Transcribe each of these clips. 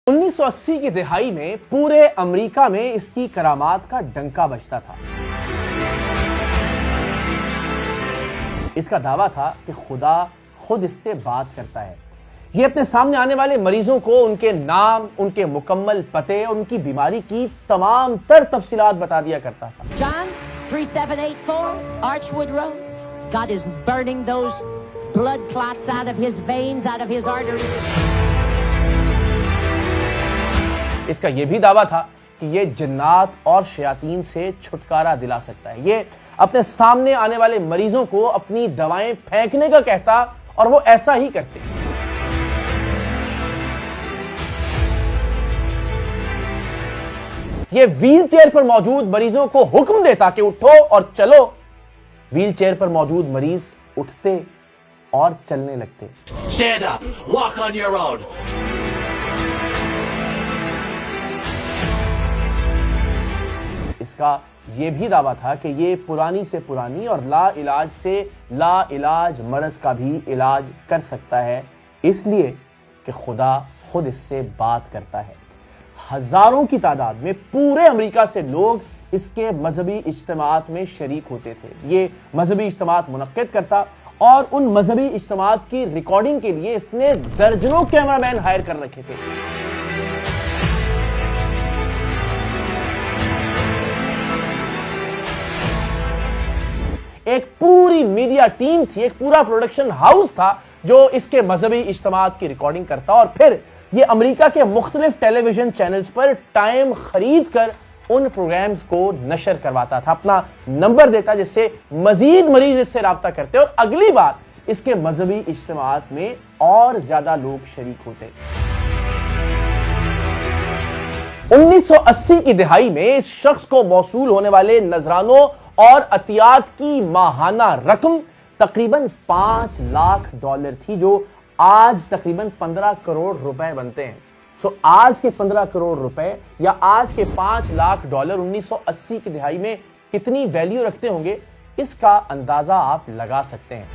1980 کی دہائی میں پورے امریکہ میں اس کی کرامات کا ڈنکا بجتا تھا۔ اس کا دعویٰ تھا کہ خدا خود اس سے بات کرتا ہے۔ یہ اپنے سامنے آنے والے مریضوں کو ان کے نام، ان کے مکمل پتے اور ان کی بیماری کی تمام تر تفصیلات بتا دیا کرتا تھا۔ John 3784 Archwood Road. God is burning those blood clots out of his veins, out of his arteries. اس کا یہ بھی دعویٰ تھا کہ یہ جنات اور شیاطین سے چھٹکارا دلا سکتا ہے۔ یہ اپنے سامنے آنے والے مریضوں کو اپنی دوائیں پھینکنے کا کہتا اور وہ ایسا ہی کرتے۔ یہ ویل چیئر پر موجود مریضوں کو حکم دیتا کہ اٹھو اور چلو۔ ویل چیئر پر موجود مریض اٹھتے اور چلنے لگتے۔ Stand up, walk on your own. اس کا یہ بھی دعویٰ تھا کہ یہ پرانی سے پرانی اور لا علاج سے لا علاج مرض کا بھی علاج کر سکتا ہے، اس لیے کہ خدا خود اس سے بات کرتا ہے۔ ہزاروں کی تعداد میں پورے امریکہ سے لوگ اس کے مذہبی اجتماعات میں شریک ہوتے تھے۔ یہ مذہبی اجتماعات منعقد کرتا اور ان مذہبی اجتماعات کی ریکارڈنگ کے لیے اس نے درجنوں کیمرامین ہائر کر رکھے تھے۔ ایک پوری میڈیا ٹیم تھی، ایک پورا پروڈکشن ہاؤس تھا جو اس کے مذہبی اجتماعات کی ریکارڈنگ کرتا اور پھر یہ امریکہ کے مختلف ٹیلی ویژن چینلز پر ٹائم خرید کر ان پروگرامز کو نشر کرواتا تھا، اپنا نمبر دیتا جس سے مزید مریض اس سے رابطہ کرتے اور اگلی بار اس کے مذہبی اجتماعات میں اور زیادہ لوگ شریک ہوتے۔ 1980 کی دہائی میں اس شخص کو موصول ہونے والے نذرانوں اور عطیات کی ماہانہ رقم تقریباً $5 لاکھ تھی، جو آج تقریباً 15 کروڑ روپے بنتے ہیں۔ سو آج کے 15 کروڑ روپے یا آج کے $5 لاکھ 1980 کی دہائی میں کتنی ویلیو رکھتے ہوں گے، اس کا اندازہ آپ لگا سکتے ہیں۔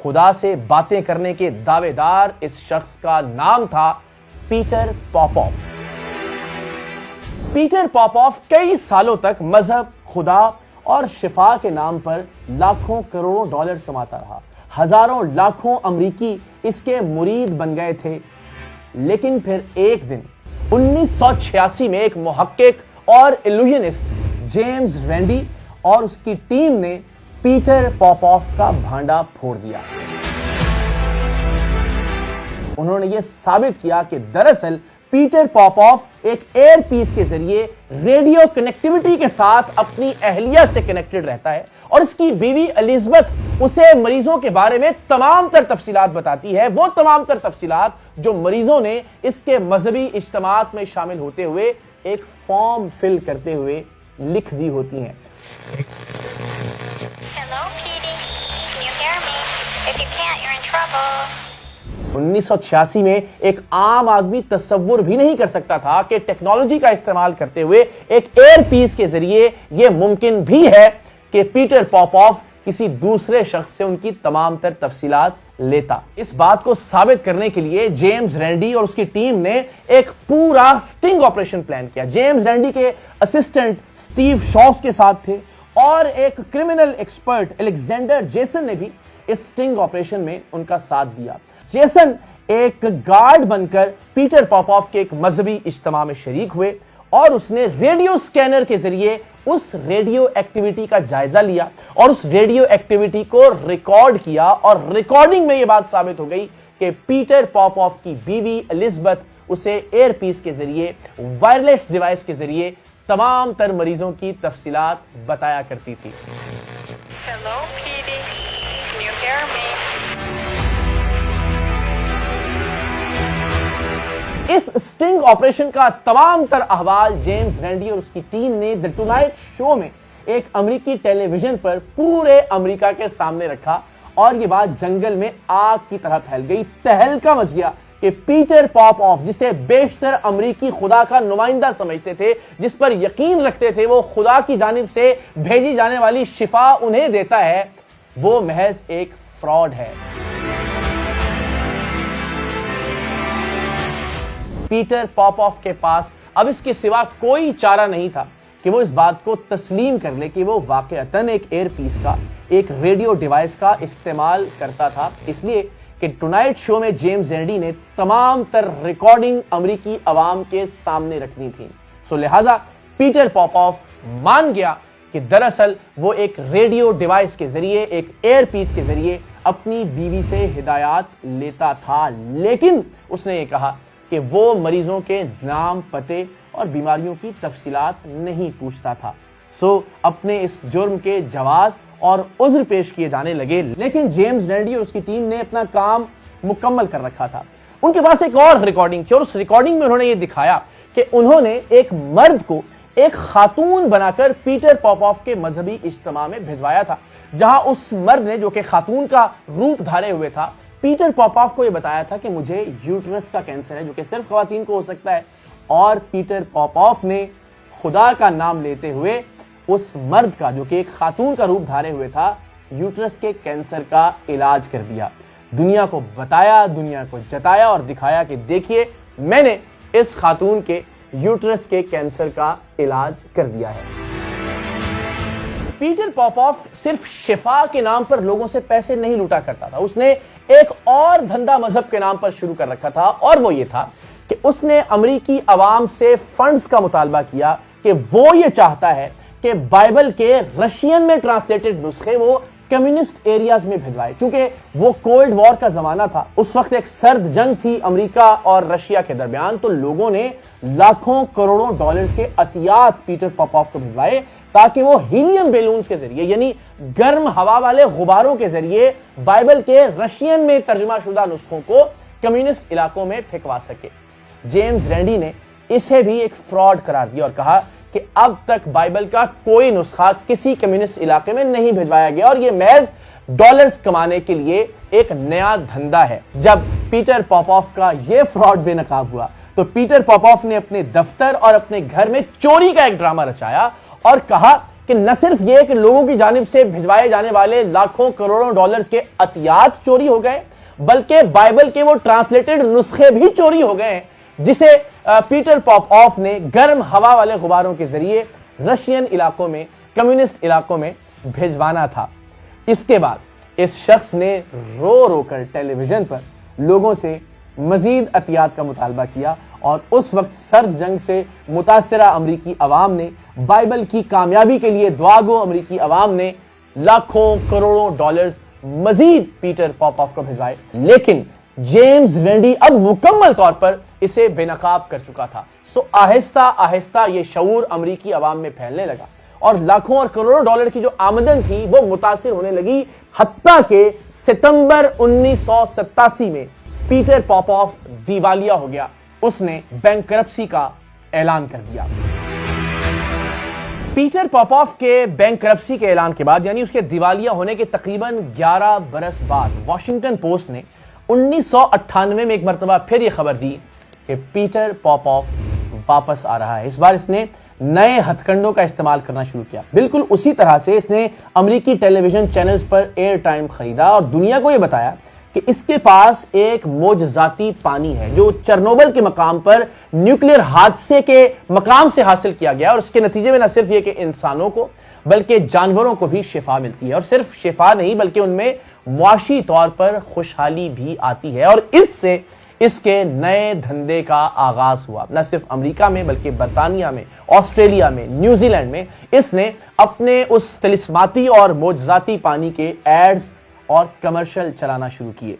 خدا سے باتیں کرنے کے دعوے دار اس شخص کا نام تھا پیٹر پاپوف۔ پیٹر پاپوف کئی سالوں تک مذہب، خدا اور شفا کے نام پر لاکھوں کروڑوں ڈالرز کماتا رہا۔ ہزاروں لاکھوں امریکی اس کے مرید بن گئے تھے، لیکن پھر ایک دن 1986 میں ایک محقق اور ایلوژنسٹ جیمز رینڈی اور اس کی ٹیم نے پیٹر پاپوف کا بھانڈا پھوڑ دیا۔ انہوں نے یہ ثابت کیا کہ دراصل پیٹر پاپوف ایک ایئر پیس کے ذریعے ریڈیو کنیکٹیوٹی کے ساتھ اپنی اہلیہ سے کنیکٹڈ رہتا ہے اور اس کی بیوی الزبتھ اسے مریضوں کے بارے میں تمام تر تفصیلات بتاتی ہے، وہ تمام تر تفصیلات جو مریضوں نے اس کے مذہبی اجتماعات میں شامل ہوتے ہوئے ایک فارم فل کرتے ہوئے لکھ دی ہوتی ہیں۔ Hello, Petey. Can you hear me? If you can't, you're in trouble. 1986 میں ایک عام آدمی تصور بھی نہیں کر سکتا تھا کہ ٹیکنالوجی کا استعمال کرتے ہوئے ایک ایئر پیس کے ذریعے یہ ممکن بھی ہے کہ پیٹر پاپوف کسی دوسرے شخص سے ان کی تمام تر تفصیلات لیتا۔ اس بات کو ثابت کرنے کے لیے جیمز رینڈی اور اس کی ٹیم نے ایک پورا سٹنگ آپریشن پلان کیا۔ جیمز رینڈی کے اسسٹنٹ سٹیو شاس کے ساتھ تھے اور ایک کرمنل ایکسپرٹ الیگزینڈر جیسن نے بھی اس سٹنگ آپریشن میں ان کا ساتھ دیا۔ جیسن ایک گارڈ بن کر پیٹر پاپوف کے ایک مذہبی اجتماع میں شریک ہوئے اور اس نے ریڈیو سکینر کے ذریعے اس ریڈیو ایکٹیویٹی کا جائزہ لیا اور اس ریڈیو ایکٹیویٹی کو ریکارڈ کیا، اور ریکارڈنگ میں یہ بات ثابت ہو گئی کہ پیٹر پاپوف کی بیوی الزبتھ اسے ایئر پیس کے ذریعے، وائرلیس ڈیوائس کے ذریعے تمام تر مریضوں کی تفصیلات بتایا کرتی تھی۔ Hello, Petey. Can you hear me? اس سٹنگ آپریشن کا تمام تر احوال جیمز رینڈی اور اس کی ٹیم نے دی ٹونائٹ شو میں ایک امریکی ٹیلی ویژن پر پورے امریکہ کے سامنے رکھا، اور یہ بات جنگل میں آگ کی طرح پھیل گئی۔ تہلکہ مچ گیا کہ پیٹر پاپوف، جسے بیشتر امریکی خدا کا نمائندہ سمجھتے تھے، جس پر یقین رکھتے تھے وہ خدا کی جانب سے بھیجی جانے والی شفا انہیں دیتا ہے، وہ محض ایک فراڈ ہے۔ پیٹر پاپوف کے پاس اب اس کے سوا کوئی چارہ نہیں تھا کہ وہ اس بات کو تسلیم کر لے کہ وہ واقعتاً ایک ایئر پیس کا، ایک ریڈیو ڈیوائس کا استعمال کرتا تھا، اس لیے کہ ٹونائٹ شو میں جیمز رینڈی نے تمام تر ریکارڈنگ امریکی عوام کے سامنے رکھنی تھی۔ سو لہٰذا پیٹر پاپوف مان گیا کہ دراصل وہ ایک ریڈیو ڈیوائس کے ذریعے، ایک ایئر پیس کے ذریعے اپنی بیوی سے ہدایات لیتا تھا، لیکن اس نے یہ کہا کہ وہ مریضوں کے نام، پتے اور بیماریوں کی تفصیلات نہیں پوچھتا تھا۔ سو اپنے اس جرم کے جواز اور عذر پیش کیے جانے لگے، لیکن جیمز رینڈی اور اس کی ٹیم نے اپنا کام مکمل کر رکھا تھا۔ ان کے پاس ایک اور ریکارڈنگ تھی اور اس ریکارڈنگ میں انہوں نے یہ دکھایا کہ انہوں نے ایک مرد کو ایک خاتون بنا کر پیٹر پاپوف کے مذہبی اجتماع میں بھجوایا تھا، جہاں اس مرد نے، جو کہ خاتون کا روپ دھارے ہوئے تھا، پیٹر پاپوف کو یہ بتایا تھا کہ مجھے یوٹرس کا کینسر ہے، جو کہ صرف خواتین کو ہو سکتا ہے، اور پیٹر پاپوف نے خدا کا نام لیتے ہوئے اس مرد کا، جو کہ ایک خاتون کا روپ دھارے ہوئے تھا، یوٹرس کے کینسر کا علاج کر دیا۔ دنیا کو بتایا، دنیا کو جتایا اور دکھایا کہ دیکھیے میں نے اس خاتون کے یوٹرس کے کینسر کا علاج کر دیا ہے۔ پیٹر پاپوف صرف شفا کے نام پر لوگوں سے پیسے نہیں لوٹا کرتا تھا، اس نے ایک اور دھندا مذہب کے نام پر شروع کر رکھا تھا، اور وہ یہ تھا کہ اس نے امریکی عوام سے فنڈز کا مطالبہ کیا کہ وہ یہ چاہتا ہے کہ بائبل کے رشین میں ٹرانسلیٹڈ نسخے وہ کمیونسٹ ایریاز میں بھجوائے۔ چونکہ وہ کولڈ وار کا زمانہ تھا، اس وقت ایک سرد جنگ تھی امریکہ اور رشیا کے درمیان، تو لوگوں نے لاکھوں کروڑوں ڈالرز کے عطیات پیٹر پاپوف کو بھجوائے تاکہ وہ ہیلیم بیلونز کے ذریعے، یعنی گرم ہوا والے غباروں کے ذریعے، بائبل کے رشین میں ترجمہ شدہ نسخوں کو کمیونسٹ علاقوں میں پھینکوا سکے۔ جیمز رینڈی نے اسے بھی ایک فراڈ قرار دیا اور کہا کہ اب تک بائبل کا کوئی نسخہ کسی کمیونسٹ علاقے میں نہیں بھجوایا گیا، اور یہ محض ڈالرز کمانے کے لیے ایک نیا دھندا ہے۔ جب پیٹر پاپوف کا یہ فراڈ بے نقاب ہوا تو پیٹر پاپوف نے اپنے دفتر اور اپنے گھر میں چوری کا ایک ڈرامہ رچایا اور کہا کہ نہ صرف یہ کہ لوگوں کی جانب سے بھجوائے جانے والے لاکھوں کروڑوں ڈالرز کے عطیات چوری ہو گئے، بلکہ بائبل کے وہ ٹرانسلیٹڈ نسخے بھی چوری ہو گئے ہیں جسے پیٹر پاپوف نے گرم ہوا والے غباروں کے ذریعے رشین علاقوں میں، کمیونسٹ علاقوں میں بھیجوانا تھا۔ اس کے بعد اس شخص نے رو رو کر ٹیلی ویژن پر لوگوں سے مزید عطیات کا مطالبہ کیا، اور اس وقت سرد جنگ سے متاثرہ امریکی عوام نے، بائبل کی کامیابی کے لیے دعا گو امریکی عوام نے لاکھوں کروڑوں ڈالرز مزید پیٹر پاپوف کو بھیجوائے، لیکن جیمز رینڈی اب مکمل طور پر اسے بے نقاب کر چکا تھا۔ سو آہستہ آہستہ یہ شعور امریکی عوام میں پھیلنے لگا، اور لاکھوں اور کروڑوں ڈالر کی جو آمدن تھی وہ متاثر ہونے لگی، حتیٰ کہ ستمبر 1987 میں پیٹر پاپوف دیوالیہ ہو گیا، اس نے بینکرپسی کا اعلان کر دیا۔ پیٹر پاپوف کے بینکرپسی کے اعلان کے بعد، یعنی اس کے دیوالیہ ہونے کے تقریباً 11 برس بعد، واشنگٹن پوسٹ نے 1998 میں ایک مرتبہ پھر یہ خبر دی کہ پیٹر پاپوف واپس آ رہا ہے۔ اس بار اس نے نئے ہتھ کنڈوں کا استعمال کرنا شروع کیا۔ بالکل اسی طرح سے اس نے امریکی ٹیلی ویژن چینلز پر ایئر ٹائم خریدا اور دنیا کو یہ بتایا کہ اس کے پاس ایک معجزاتی پانی ہے جو چرنوبل کے مقام پر نیوکلیئر حادثے کے مقام سے حاصل کیا گیا، اور اس کے نتیجے میں نہ صرف یہ کہ انسانوں کو بلکہ جانوروں کو بھی شفا ملتی ہے، اور صرف شفا نہیں بلکہ ان میں معاشی طور پر خوشحالی بھی آتی ہے۔ اور اس سے اس کے نئے دھندے کا آغاز ہوا، نہ صرف امریکہ میں بلکہ برطانیہ میں، آسٹریلیا میں، نیوزی لینڈ میں اس نے اپنے اس طلسماتی اور معجزاتی پانی کے ایڈز اور کمرشل چلانا شروع کیے۔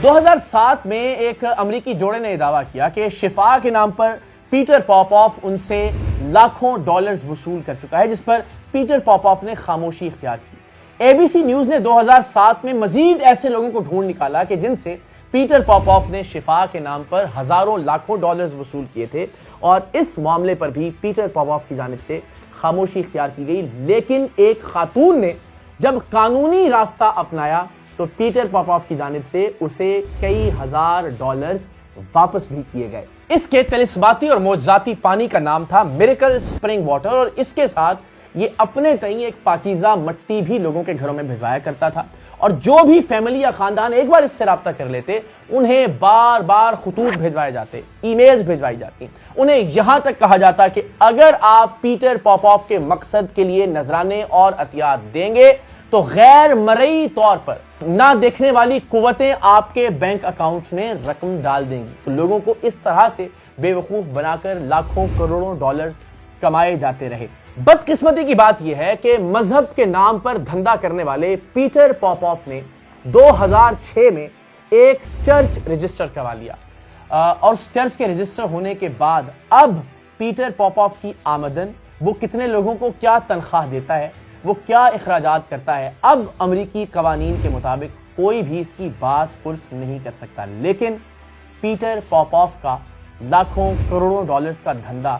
2007 میں ایک امریکی جوڑے نے یہ دعویٰ کیا کہ شفا کے نام پر پیٹر پاپوف ان سے لاکھوں ڈالرز وصول کر چکا ہے، جس پر پیٹر پاپوف نے خاموشی اختیار کی۔ اے بی سی نیوز نے 2007 میں مزید ایسے لوگوں کو ڈھونڈ نکالا کہ جن سے پیٹر پاپوف نے شفا کے نام پر ہزاروں لاکھوں ڈالرز وصول کیے تھے، اور اس معاملے پر بھی پیٹر پاپوف کی جانب سے خاموشی اختیار کی گئی۔ لیکن ایک خاتون نے جب قانونی راستہ اپنایا تو پیٹر پاپوف کی جانب سے اسے کئی ہزار ڈالرز واپس بھی کیے گئے۔ اس کے طلسماتی اور معجزاتی پانی کا نام تھا میریکل سپرنگ واٹر، اور اس کے ساتھ یہ اپنے تئیں ایک پاکیزہ مٹی بھی لوگوں کے گھروں میں بھجوایا کرتا تھا، اور جو بھی فیملی یا خاندان ایک بار اس سے رابطہ کر لیتے انہیں بار بار خطوط بھیجوائے جاتے، ای میلز بھیجوائی جاتی، انہیں یہاں تک کہا جاتا کہ اگر آپ پیٹر پاپوف کے مقصد کے لیے نذرانے اور عطیات دیں گے تو غیر مرئی طور پر نہ دیکھنے والی قوتیں آپ کے بینک اکاؤنٹس میں رقم ڈال دیں گی۔ تو لوگوں کو اس طرح سے بے وقوف بنا کر لاکھوں کروڑوں ڈالر کمائے جاتے رہے۔ بدقسمتی کی بات یہ ہے کہ مذہب کے نام پر دھندا کرنے والے پیٹر پاپوف نے 2006 میں ایک چرچ رجسٹر کروا لیا، اور اس چرچ کے رجسٹر ہونے کے بعد اب پیٹر پاپوف کی آمدن، وہ کتنے لوگوں کو کیا تنخواہ دیتا ہے، وہ کیا اخراجات کرتا ہے، اب امریکی قوانین کے مطابق کوئی بھی اس کی باز پرس نہیں کر سکتا۔ لیکن پیٹر پاپوف کا لاکھوں کروڑوں ڈالرز کا دھندا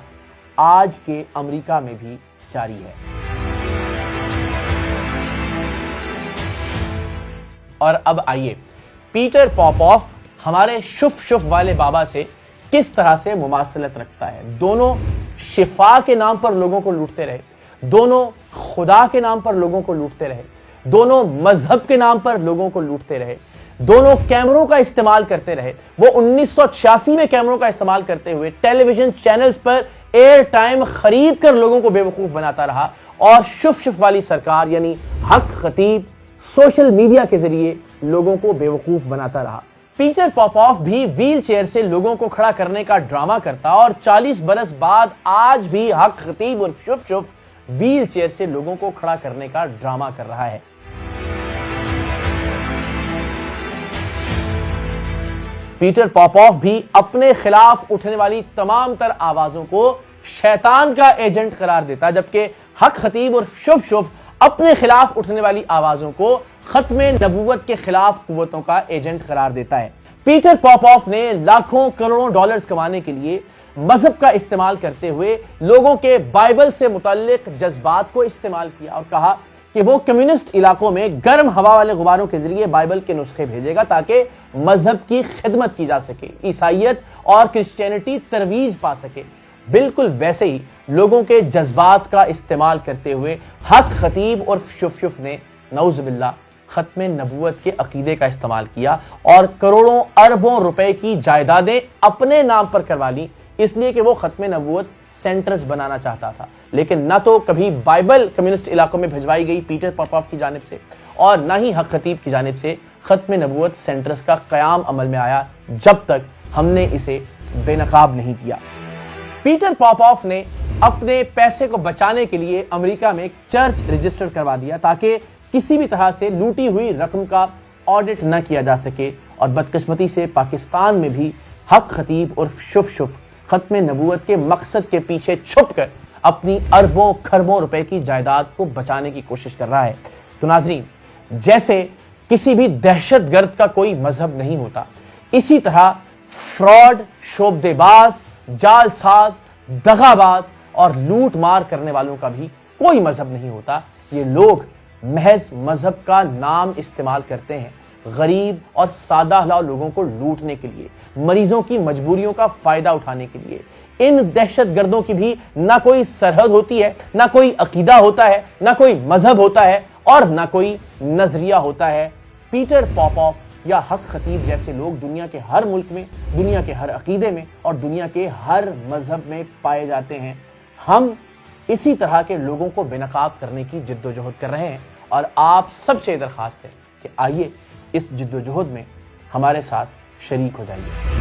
آج کے امریکہ میں بھی جاری ہے۔ اور اب آئیے پیٹر پاپوف ہمارے شف والے بابا سے کس طرح سے مماثلت رکھتا ہے۔ دونوں شفا کے نام پر لوگوں کو لوٹتے رہے، دونوں خدا کے نام پر لوگوں کو لوٹتے رہے، دونوں مذہب کے نام پر لوگوں کو لوٹتے رہے، دونوں کیمروں کا استعمال کرتے رہے۔ وہ 1986 میں کیمروں کا استعمال کرتے ہوئے ٹیلی ویژن چینلز پر ایئر ٹائم خرید کر لوگوں کو بے وقوف بناتا رہا، اور شف والی سرکار یعنی حق خطیب سوشل میڈیا کے ذریعے لوگوں کو بے وقوف بناتا رہا۔ پیٹر پاپوف بھی ویل چیئر سے لوگوں کو کھڑا کرنے کا ڈرامہ کرتا، اور 40 برس بعد آج بھی حق خطیب اور شف ویل چیئر سے لوگوں کو کھڑا کرنے کا ڈرامہ کر رہا ہے۔ پیٹر پاپوف بھی اپنے خلاف اٹھنے والی تمام تر آوازوں کو شیطان کا ایجنٹ قرار دیتا، جبکہ حق خطیب اور شف اپنے خلاف اٹھنے والی آوازوں کو ختم نبوت کے خلاف قوتوں کا ایجنٹ قرار دیتا ہے۔ پیٹر پاپوف نے لاکھوں کروڑوں ڈالرز کمانے کے لیے مذہب کا استعمال کرتے ہوئے لوگوں کے بائبل سے متعلق جذبات کو استعمال کیا، اور کہا کہ وہ کمیونسٹ علاقوں میں گرم ہوا والے غباروں کے ذریعے بائبل کے نسخے بھیجے گا تاکہ مذہب کی خدمت کی جا سکے، عیسائیت اور کرسچینٹی ترویج پا سکے۔ بالکل ویسے ہی لوگوں کے جذبات کا استعمال کرتے ہوئے حق خطیب اور شف نے نعوذ باللہ ختم نبوت کے عقیدے کا استعمال کیا، اور کروڑوں اربوں روپے کی جائیدادیں اپنے نام پر کروا لی، اس لیے کہ وہ ختم نبوت سینٹرز بنانا چاہتا تھا۔ لیکن نہ تو کبھی بائبل کمیونسٹ علاقوں میں بھجوائی گئی پیٹر پاپوف کی جانب سے، اور نہ ہی حق خطیب کی جانب سے ختم نبوت سینٹرز کا قیام عمل میں آیا، جب تک ہم نے اسے بے نقاب نہیں کیا۔ پیٹر پاپوف نے اپنے پیسے کو بچانے کے لیے امریکہ میں ایک چرچ رجسٹر کروا دیا تاکہ کسی بھی طرح سے لوٹی ہوئی رقم کا آڈٹ نہ کیا جا سکے، اور بدقسمتی سے پاکستان میں بھی حق خطیب اور شف ختم نبوت کے مقصد کے پیچھے چھپ کر اپنی اربوں کھربوں روپے کی جائیداد کو بچانے کی کوشش کر رہا ہے۔ تو ناظرین، جیسے کسی بھی دہشت گرد کا کوئی مذہب نہیں ہوتا، اسی طرح فراڈ، شعبدے باز، جال ساز، دغا باز اور لوٹ مار کرنے والوں کا بھی کوئی مذہب نہیں ہوتا۔ یہ لوگ محض مذہب کا نام استعمال کرتے ہیں غریب اور سادہ لوگوں کو لوٹنے کے لیے، مریضوں کی مجبوریوں کا فائدہ اٹھانے کے لیے۔ ان دہشت گردوں کی بھی نہ کوئی سرحد ہوتی ہے، نہ کوئی عقیدہ ہوتا ہے، نہ کوئی مذہب ہوتا ہے، اور نہ کوئی نظریہ ہوتا ہے۔ پیٹر پاپوف یا حق خطیب جیسے لوگ دنیا کے ہر ملک میں، دنیا کے ہر عقیدے میں اور دنیا کے ہر مذہب میں پائے جاتے ہیں۔ ہم اسی طرح کے لوگوں کو بے نقاب کرنے کی جد و جہد کر رہے ہیں، اور آپ سب سے درخواست ہے کہ آئیے اس جد و جہد میں ہمارے ساتھ شریک ہو جائیے۔